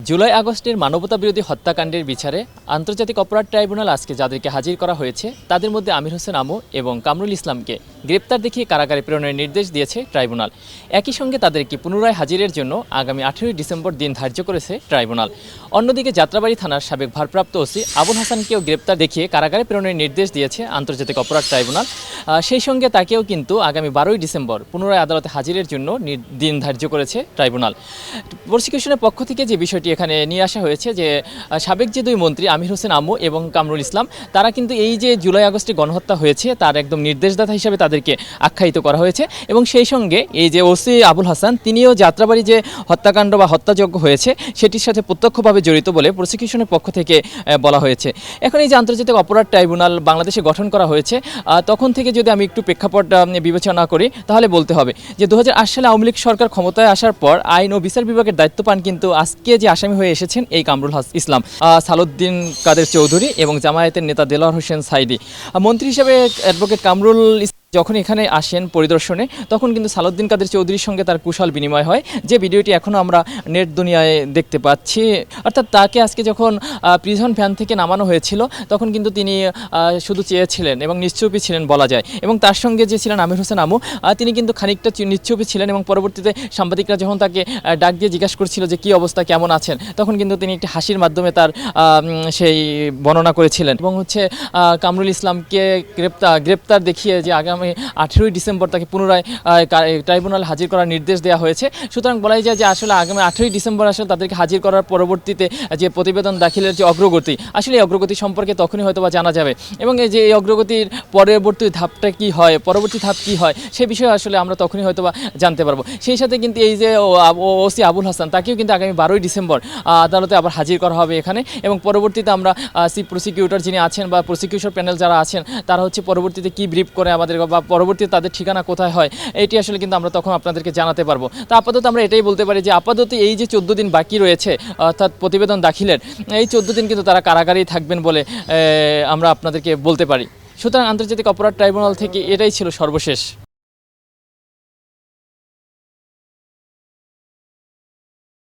জুলাই আগস্টের মানবতাবিরোধী হত্যাকাণ্ডের বিচারে আন্তর্জাতিক অপরাধ ট্রাইব্যুনাল আজকে যাদেরকে হাজির করা হয়েছে তাদের মধ্যে আমির হোসেন আমু এবং কামরুল ইসলামকে গ্রেপ্তার দেখিয়ে কারাগারে প্রেরণের নির্দেশ দিয়েছে ট্রাইব্যুনাল। একই সঙ্গে তাদেরকে পুনরায় হাজিরের জন্য আগামী 18 ডিসেম্বর দিন ধার্য করেছে ট্রাইব্যুনাল। অন্যদিকে যাত্রাবাড়ি থানার সাবেক ভারপ্রাপ্ত ওসি আবুল হাসানকেও গ্রেপ্তার দেখিয়ে কারাগারে প্রেরণের নির্দেশ দিয়েছে আন্তর্জাতিক অপরাধ ট্রাইব্যুনাল। সেই সঙ্গে তাকেও কিন্তু আগামী 12 ডিসেম্বর পুনরায় আদালতে হাজিরের জন্য দিন ধার্য করেছে ট্রাইব্যুনাল। প্রসিকিউশনের পক্ষ থেকে যে বিষয়টি এখানে নিয়ে আসা হয়েছে যে সাবেক যে দুই মন্ত্রী আমির হোসেন আমু এবং কামরুল ইসলাম তারা কিন্তু এই যে জুলাই আগস্টে গণহত্যা হয়েছে তার একদম নির্দেশদাতা হিসাবে তাদেরকে আখ্যায়িত করা হয়েছে এবং সেই সঙ্গে এই যে ওসি আবুল হাসান তিনিও যাত্রাবাড়ি যে হত্যাকাণ্ড বা হত্যাযজ্ঞ হয়েছে সেটির সাথে প্রত্যক্ষভাবে জড়িত বলে প্রসিকিউশনের পক্ষ থেকে বলা হয়েছে। এখন এই যে আন্তর্জাতিক অপরাধ ট্রাইব্যুনাল বাংলাদেশে গঠন করা হয়েছে তখন থেকে যদি আমি একটু প্রেক্ষাপট বিবেচনা করি তাহলে বলতে হবে যে 2008 সালে আওয়ামী লীগ সরকার ক্ষমতায় আসার পর আইন ও বিচার বিভাগের দায়িত্ব পান কিন্তু আজকে যে আসামি হয়ে এসেছেন এই কামরুল ইসলাম, সালাউদ্দিন কাদের চৌধুরী এবং জামায়াতের নেতা দেলোয়ার হোসেন সাইদি। মন্ত্রী হিসেবে অ্যাডভোকেট কামরুল যখন এখানে আসেন পরিদর্শনে তখন কিন্তু সালাউদ্দিন কাদের চৌধুরীর সঙ্গে তার কুশল বিনিময় হয়, যে ভিডিওটি এখনও আমরা নেট দুনিয়ায় দেখতে পাচ্ছি। অর্থাৎ তাকে আজকে যখন প্রিজন ভ্যান থেকে নামানো হয়েছিল তখন কিন্তু তিনি শুধু চেয়েছিলেন এবং নিশ্চুপই ছিলেন বলা যায়, এবং তার সঙ্গে যে ছিলেন আমির হোসেন আমু তিনি কিন্তু খানিকটা নিশ্চুপই ছিলেন এবং পরবর্তীতে সাংবাদিকরা যখন তাকে ডাক দিয়ে জিজ্ঞাসা করছিল যে কী অবস্থা, কেমন আছেন, তখন কিন্তু তিনি একটি হাসির মাধ্যমে তার সেই বর্ণনা করেছিলেন। এবং কামরুল ইসলামকে গ্রেপ্তার দেখিয়ে যে আগামী 18 ডিসেম্বর তাকে পুনরায় ট্রাইব্যুনাল হাজির করার নির্দেশ দেওয়া হয়েছে। সুতরাং বলাই যায় যে আসলে আগামী 18 ডিসেম্বর আসলে তাদেরকে হাজির করার পরবর্তীতে যে প্রতিবেদন দাখিলের যে অগ্রগতি, আসলে এই অগ্রগতি সম্পর্কে তখনই হয়তো বা জানা যাবে এবং এই যে এই অগ্রগতির পরবর্তী ধাপটা কী হয়, পরবর্তী ধাপ কী হয় সে বিষয়ে আসলে আমরা তখনই হয়তো বা জানতে পারবো। সেই সাথে কিন্তু এই যে ওসি আবুল হাসান তাকেও কিন্তু আগামী 12 ডিসেম্বর আদালতে আবার হাজির করা হবে এখানে, এবং পরবর্তীতে আমরা চিফ প্রসিকিউটর যিনি আছেন বা প্রসিকিউশন প্যানেল যারা আছেন তারা হচ্ছে পরবর্তীতে কী ব্রিফ করে আমাদের বা পরবর্তীতে তাদের ঠিকানা কোথায় হয় এটি আসলে কিন্তু আমরা তখন আপনাদেরকে জানাতে পারবো। তো আপাতত আমরা এটাই বলতে পারি যে আপাতত এই যে 14 দিন বাকি রয়েছে অর্থাৎ প্রতিবেদন দাখিলের, এই 14 দিন কিন্তু তারা কারাগারেই থাকবেন বলে আমরা আপনাদেরকে বলতে পারি। সুতরাং আন্তর্জাতিক অপরাধ ট্রাইব্যুনাল থেকে এটাই ছিল সর্বশেষ।